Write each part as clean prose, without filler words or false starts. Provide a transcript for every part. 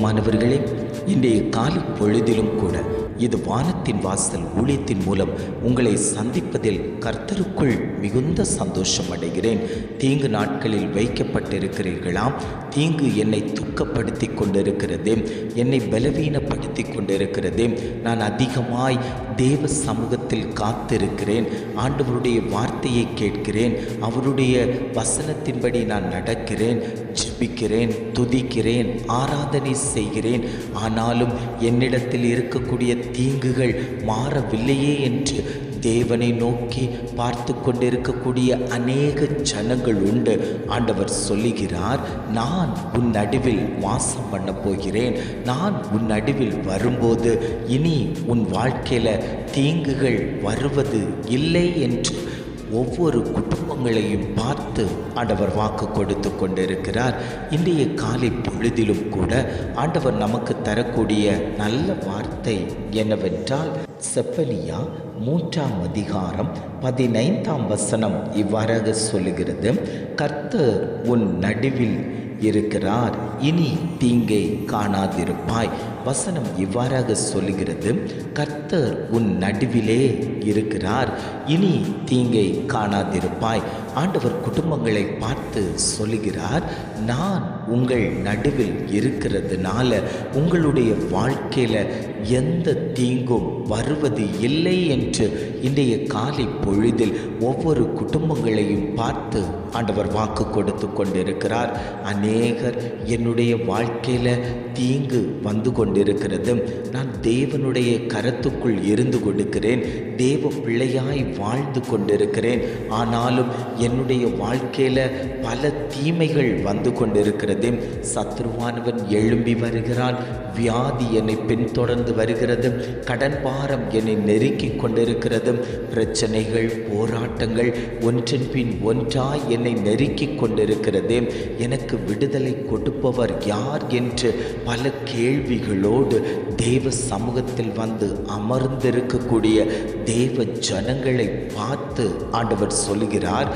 பிரியமானவர்களே, இன்றைய காலை பொழுதிலும் கூட இது வானத்தின் வாசல் ஊழியத்தின் மூலம் உங்களை சந்திப்பதில் கர்த்தருக்குள் மிகுந்த சந்தோஷம் அடைகிறேன். தீங்கு நாட்களில் வைக்கப்பட்டிருக்கிறீர்களாம். தீங்கு என்னை துக்கப்படுத்தி கொண்டிருக்கிறது, என்னை பலவீனப்படுத்தி கொண்டிருக்கிறது. நான் அதிகமாய் தேவ சமூகத்தில் காத்திருக்கிறேன். ஆண்டவருடைய வார்த்தையை கேட்கிறேன். அவருடைய வசனத்தின்படி நான் நடக்கிறேன், ஜெபிக்கிறேன், துதிக்கிறேன், ஆராதனை செய்கிறேன். ஆனாலும் என்னிடத்தில் இருக்கக்கூடிய தீங்குகள் மாறவில்லையே என்று தேவனை நோக்கி பார்த்து கொண்டிருக்கக்கூடிய அநேக ஜனங்கள் உண்டு. ஆண்டவர் சொல்லுகிறார், நான் உன் நடுவில் வாசம் பண்ண போகிறேன். நான் உன் நடுவில் வரும்போது இனி உன் வாழ்க்கையில் தீங்குகள் வருவது இல்லை என்று ஒவ்வொரு குடும்பங்களையும் பார்த்து ஆண்டவர் வாக்கு கொடுத்து கொண்டிருக்கிறார். இன்றைய காலை பொழுதிலும் கூட ஆண்டவர் நமக்கு தரக்கூடிய நல்ல வார்த்தை என்னவென்றால், செப்பனியா 3ஆம் அதிகாரம் 15ஆம் வசனம் இவ்வாறாக சொல்லுகிறது, கர்த்தர் உன் நடுவில் இருக்கிறார், இனி தீங்கை காணாதிருப்பாய். வசனம் இவ்வாறாக சொல்லுகிறது, கர்த்தர் உன் நடுவிலே இருக்கிறார், இனி தீங்கை காணாதிருப்பாய். ஆண்டவர் குடும்பங்களை பார்த்து சொல்லுகிறார், நான் உங்கள் நடுவில் இருக்கிறதுனால உங்களுடைய வாழ்க்கையில் எந்த தீங்கும் வருவது இல்லை என்று இன்றைய காலை பொழுதில் ஒவ்வொரு குடும்பங்களையும் பார்த்து ஆண்டவர் வாக்கு கொடுத்து கொண்டிருக்கிறார். அநேகர் என்னுடைய வாழ்க்கையில் தீங்கு வந்து கொண்டிருக்கிறது, நான் தேவனுடைய கரத்துக்குள் இருந்து கொடுக்கிறேன், தேவ பிள்ளையாய் வாழ்ந்து கொண்டிருக்கிறேன், ஆனாலும் என்னுடைய வாழ்க்கையில் பல தீமைகள் வந்து கொண்டிருக்கிறது. சத்ருவானவன் எழும்பி வருகிறான், வியாதி என்னை பின்தொடர்ந்து வருகிறது, கடன் பாரம் என்னை நெருக்கி கொண்டிருக்கிறது, பிரச்சனைகள் போராட்டங்கள் ஒன்றின் பின் ஒன்றாய் என்னை நெருக்கி கொண்டிருக்கிறது. எனக்கு விடுதலை கொடுப்பவர் யார் என்று பல கேள்விகளோடு தேவ சமூகத்தில் வந்து அமர்ந்திருக்கக்கூடிய தேவ ஜனங்களை பார்த்து ஆண்டவர் சொல்லுகிறார்,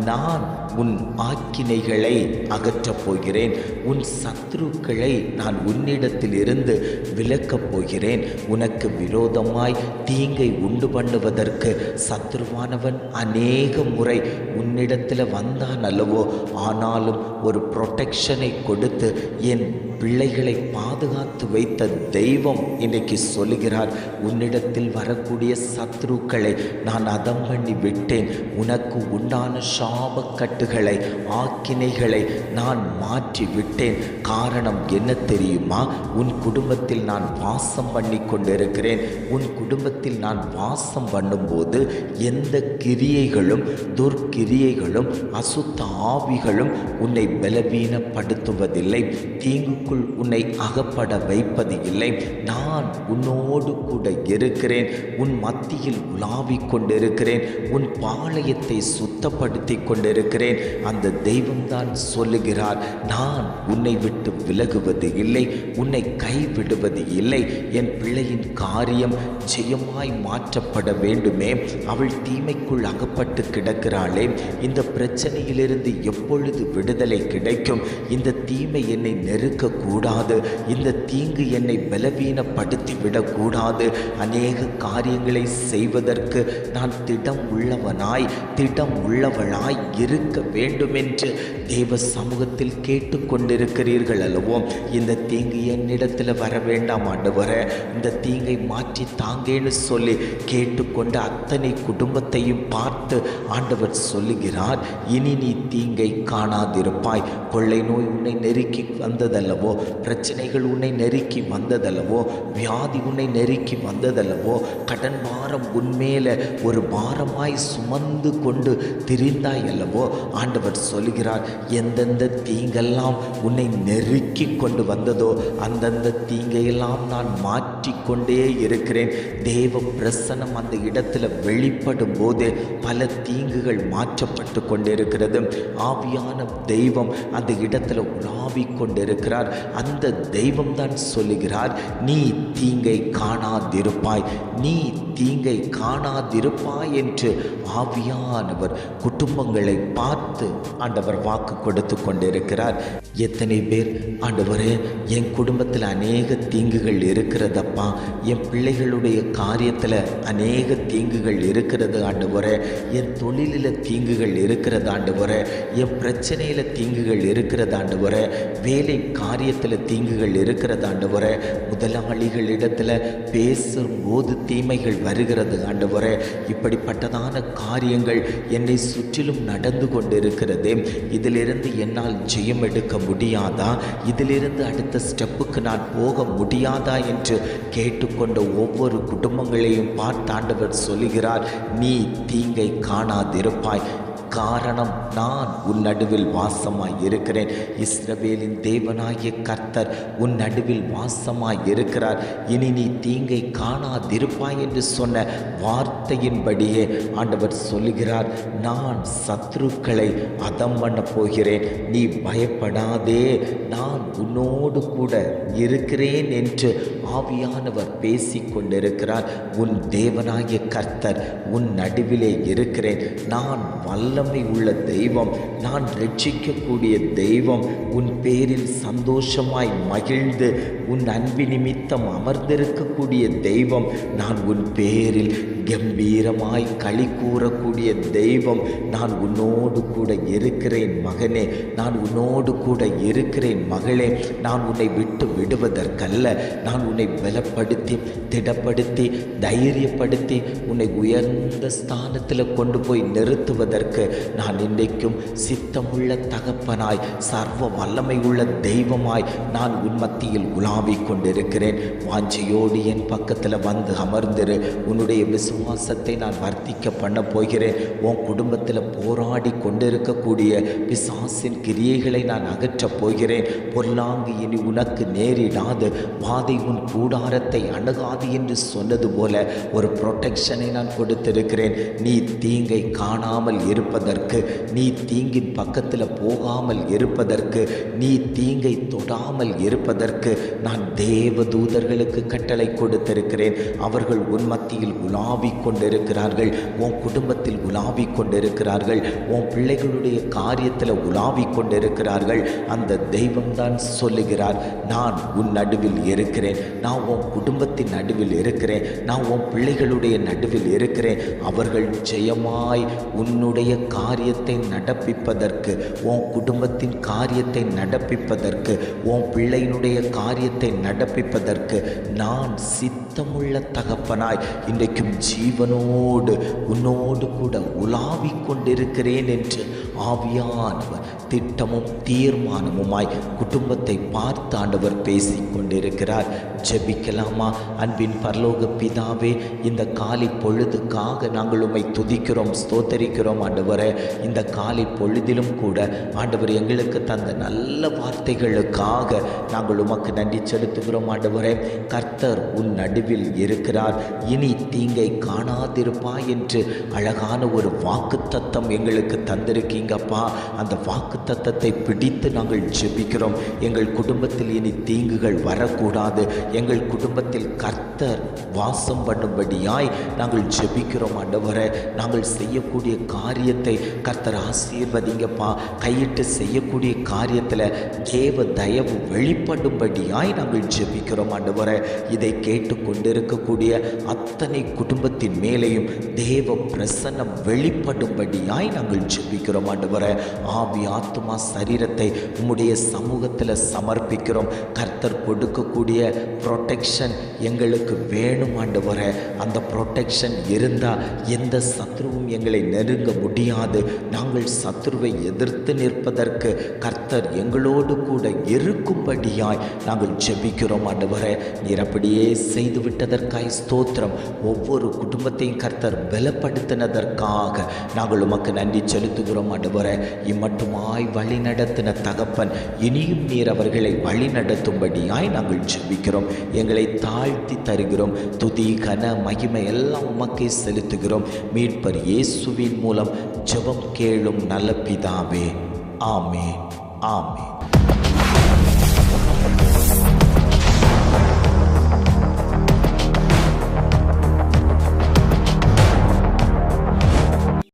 நான் உன் ஆக்கினைகளை அகற்றப் போகிறேன், உன் சத்ருக்களை நான் உன்னிடத்தில் இருந்து விலக்கப் போகிறேன். உனக்கு விரோதமாய் தீங்கை உண்டு பண்ணுவதற்கு சத்ருவானவன் அநேக முறை உன்னிடத்தில் வந்தான் அல்லவோ, ஆனாலும் ஒரு ப்ரொடெக்ஷனை கொடுத்து என் பிள்ளைகளை பாதுகாத்து வைத்த தெய்வம் இன்றைக்கு சொல்லுகிறார், உன்னிடத்தில் வரக்கூடிய சத்ருக்களை நான் அதம் பண்ணி விட்டேன். உனக்கு உண்டான சாபக்கட்டுகளை ஆக்கினைகளை நான் மாற்றி விட்டேன். காரணம் என்ன தெரியுமா? உன் குடும்பத்தில் நான் வாசம் பண்ணி கொண்டிருக்கிறேன். உன் குடும்பத்தில் நான் வாசம் பண்ணும்போது எந்த கிரியைகளும் துர்க்கிரியைகளும் அசுத்த ஆவிகளும் உன்னை பலவீனப்படுத்துவதில்லை, தீங்குக்குள் உன்னை அகப்பட வைப்பது இல்லை. நான் உன்னோடு கூட இருக்கிறேன், உன் மத்தியில் உலாவிக் கொண்டிருக்கிறேன், உன் பாளையத்தை சுத்தப்படுத்தி கொண்டிருக்கிறேன். அந்த தெய்வம்தான் சொல்லுகிறார், நான் உன்னை விட்டு விலகுவது இல்லை, உன்னை கைவிடுவது இல்லை. என் பிள்ளையின் காரியம் ஜெயமாய் மாற்றப்பட வேண்டுமே, அவள் தீமைக்குள் அகப்பட்டு கிடக்கிறாளே, இந்த பிரச்சனையிலிருந்து எப்பொழுது விடுதலை கிடைக்கும்? இந்த தீமை என்னை நெருக்கக்கூடாது, இந்த தீங்கு என்னை பலவீனப்படுத்தி விடக்கூடாது. அநேக காரியங்களை செய்வதற்கு நான் திடம் உள்ளவனாய் திடம் உள்ளவளாய் இருக்க வேண்டும் என்று தேவ சமூகத்தில் கேட்டுக்கொண்டிருக்கிறீர்கள் அல்லவோ. இந்த தீங்கு என்னிடத்தில் வர வேண்டாம் ஆண்டவரே, இந்த தீங்கை மாற்றி தாங்கேன்னு சொல்லி கேட்டுக்கொண்ட அத்தனை குடும்பத்தையும் பார்த்து ஆண்டவர் சொல்லுகிறார், இனி நீ தீங்கை காணாதிருப்பாய். கொள்ளை நோய் உன்னை நெருக்கி வந்ததல்லவோ, பிரச்சனைகள் உன்னை நெருக்கி வந்ததல்லவோ, வியாதி உன்னை நெருக்கி வந்ததல்லவோ, கடன் பாரம் உன்மேல ஒரு பாரமாய் சுமந்து கொண்டு திரிந்தாய் அல்லவோ. ஆண்டவர் சொல்லுகிறார், எந்தெந்த தீங்கெல்லாம் உன்னை நெருக்கி கொண்டு வந்ததோ அந்தந்த தீங்கையெல்லாம் நான் மாற்றிக்கொண்டே இருக்கிறேன். தேவ பிரசனம் அந்த இடத்துல வெளிப்படும் போது பல தீங்குகள் மாற்றப்பட்டு கொண்டிருக்கிறது. ஆவியான தெய்வம் அந்த இடத்துல உலாவிக் கொண்டிருக்கிறார். அந்த தெய்வம் தான் சொல்லுகிறார், நீ தீங்கை காணாதிருப்பாய், நீ தீங்கை காணாதிருப்பாய் காணாதிருப்பாய் என்று ஆவியானவர் குடும்பங்களை பார்த்து ஆண்டவர் வாக்கு கொடுத்து கொண்டிருக்கிறார். எத்தனை பேர் ஆண்டவரே என் குடும்பத்தில் அநேக தீங்குகள் இருக்கிறதப்பா, என் பிள்ளைகளுடைய காரியத்தில் அநேக தீங்குகள் இருக்கிறது ஆண்டவரே, என் தொழிலில் தீங்குகள் இருக்கிறது ஆண்டவரே, என் பிரச்சனையில் தீங்குகள் இருக்கிறது ஆண்டவரே, வேலை காரியத்தில் தீங்குகள் இருக்கிறது ஆண்டவரே, முதலாளிகளிடத்தில் பேசும்போது தீமைகள் வருகிறது ஆண்டவரே, இப்படிப்பட்டதான காரியங்கள் என்னை சுற்றிலும் நடந்து கொண்டிருக்கிறது. இதிலிருந்து என்னால் ஜெயம் எடுக்க முடியாதா, இதிலிருந்து அடுத்த ஸ்டெப்புக்கு நான் போக முடியாதா என்று கேட்டுக்கொண்ட ஒவ்வொரு குடும்பங்களையும் பார்த்து ஆண்டவர் சொல்லுகிறார், நீ தீங்கை காணாதிருப்பாய், காரணம் நான் உன் நடுவில் வாசமாய் இருக்கிறேன். இஸ்ரவேலின் தேவனாகிய கர்த்தர் உன் நடுவில் வாசமாய் இருக்கிறார். இனி நீ தீங்கை காணாதிருப்பாய் என்று சொன்ன வார்த்தையின்படியே ஆண்டவர் சொல்லுகிறார், நான் சத்துருக்களை அதம் பண்ண போகிறேன், நீ பயப்படாதே, நான் உன்னோடு கூட இருக்கிறேன் என்று ஆவியானவர் பேசிக்கொண்டிருக்கிறார். உன் தேவனாகிய கர்த்தர் உன் நடுவிலே இருக்கிறேன், நான் வல்லமை உள்ள தெய்வம், நான் ரட்சிக்கக்கூடிய தெய்வம், உன் பேரில் சந்தோஷமாய் மகிழ்ந்து உன் அன்பு நிமித்தம் அமர்ந்திருக்கக்கூடிய தெய்வம், நான் உன் பேரில் கம்பீரமாய் களி கூறக்கூடிய தெய்வம், நான் உன்னோடு கூட இருக்கிறேன் மகனே, நான் உன்னோடு கூட இருக்கிறேன் மகளே, நான் உன்னை விட்டு விடுவதற்கல்ல, நான் உன்னை பலப்படுத்தி திடப்படுத்தி தைரியப்படுத்தி உன்னை உயர்ந்த ஸ்தானத்தில் கொண்டு போய் நிறுத்துவதற்கு நான் இன்றைக்கும் சித்தமுள்ள தகப்பனாய் சர்வ வல்லமை உள்ள தெய்வமாய் நான் உன் மத்தியில் உலாவிக் கொண்டிருக்கிறேன். வாஞ்சையோடு என் பக்கத்தில் வந்து அமர்ந்திரு, உன்னுடைய விசுவாசத்தை நான் வர்த்திக்க பண்ண போகிறேன். உன் குடும்பத்தில் போராடி கொண்டிருக்கக்கூடிய பிசாசின் கிரியைகளை நான் அகற்றப் போகிறேன். பொல்லாங்கு இனி உனக்கு நேரிடாது, வாதை உன் கூடாரத்தை அணுகாது என்று சொன்னது போல ஒரு ப்ரொடெக்ஷனை நான் கொடுத்திருக்கிறேன். நீ தீங்கை காணாமல் இருப்பதற்கு, நீ தீங்கின் பக்கத்தில் போகாமல் இருப்பதற்கு, நீ தீங்கை தொடாமல் இருப்பதற்கு நான் தேவ தூதர்களுக்கு கட்டளை கொடுத்திருக்கிறேன். அவர்கள் உன் மத்தியில் உலாவிக் கொண்டிருக்கிறார்கள், உன் குடும்பத்தில் உலாவிக் கொண்டிருக்கிறார்கள், உன் பிள்ளைகளுடைய காரியத்தில் உலாவிக் கொண்டிருக்கிறார்கள். அந்த தெய்வம்தான் சொல்லுகிறார், நான் உன் நடுவில் இருக்கிறேன், நான் உன் குடும்பத்தின் நடுவில் இருக்கிறேன், நான் உன் பிள்ளைகளுடைய நடுவில் இருக்கிறேன். அவர்கள் ஜெயமாய் உன்னுடைய காரியத்தை நடப்பிப்பதற்கு, உன் குடும்பத்தின் காரியத்தை நடப்பிப்பதற்கு, உன் பிள்ளையினுடைய காரியத்தை நடப்பிப்பதற்கு நான் சித்தமுள்ள தகப்பனாய் இன்றைக்கும் ஜீவனோடு உன்னோடு கூட உலாவிக் கொண்டிருக்கிறேன் என்று ஆவியானவர் திட்டமும் தீர்மானமுமாய் குடும்பத்தை பார்த்து ஆண்டவர் பேசிக் கொண்டிருக்கிறார். ஜெபிக்கலாமா? அன்பின் பரலோக பிதாவே, இந்த காலை பொழுதுக்காக நாங்கள் உம்மை துதிக்கிறோம், ஸ்தோத்தரிக்கிறோம் ஆண்டவரே. இந்த காலை பொழுதிலும் கூட ஆண்டவர் எங்களுக்கு தந்த நல்ல வார்த்தைகளுக்காக நாங்கள் உமக்கு நன்றி செலுத்துகிறோம் ஆண்டவரே. கர்த்தர் உன் நடுவில் இருக்கிறார், இனி தீங்கை காணாதிருப்பாய் என்று அழகான ஒரு வாக்கு தத்தம் எங்களுக்கு தந்திருக்கீங்கப்பா. அந்த வாக்கு தத்தத்தை பிடித்து நாங்கள் ஜெபிக்கிறோம். எங்கள் குடும்பத்தில் இனி தீங்குகள் வரக்கூடாது, எங்கள் குடும்பத்தில் கர்த்தர் வாசம் பண்ணும்படியாய் நாங்கள் ஜெபிக்கிறோம் ஆண்டவரே. நாங்கள் செய்யக்கூடிய காரியத்தை கர்த்தர் ஆசீர்வதிங்கப்பா. கையிட்டு செய்யக்கூடிய காரியத்தில் தேவ தயவு வெளிப்படும்படியாய் நாங்கள் ஜெபிக்கிறோம் ஆண்டவரே. இதை கேட்டு கொண்டிருக்கக்கூடிய அத்தனை குடும்பத்தின் மேலேயும் தேவ பிரசன்னம் வெளிப்படும்படியாய் நாங்கள் ஜெபிக்கிறோம் ஆண்டவரே. ஆவி ஆத்துமா சரீரத்தை உம்முடைய சமூகத்தில் சமர்ப்பிக்கிறோம். கர்த்தர் கொடுக்கக்கூடிய ப்ரொடெக்ஷன் எங்களுக்கு வேணும் ஆண்டவரே. அந்த ப்ரொடெக்ஷன் இருந்தால் எந்த சத்ருவும் எங்களை நெருங்க முடியாது. நாங்கள் சத்ருவை எதிர்த்து நிற்பதற்கு கர்த்தர் எங்களோடு கூட இருக்கும்படியாய் நாங்கள் ஜெபிக்கிறோம் ஆண்டவரே. நீர் அப்படியே செய்து விட்டதற்காய் ஸ்தோத்திரம். ஒவ்வொரு குடும்பத்தையும் கர்த்தர் பலப்படுத்தினதற்காக நாங்கள் உமக்கு நன்றி செலுத்துகிறோம் ஆண்டவரே. இம்மட்டுமாய் வழி நடத்தின தகப்பன், இனியும் நீர் அவர்களை வழி நடத்தும்படியாய் நாங்கள் ஜெபிக்கிறோம். எங்களை தாழ்த்தி தருகிறோம். துதி கன மகிமை எல்லாம் உமக்கே செலுத்துகிறோம். மீட்பர் இயேசுவின் மூலம் ஜெபம் கேளும் நல்ல பிதாவே. ஆமென், ஆமென்.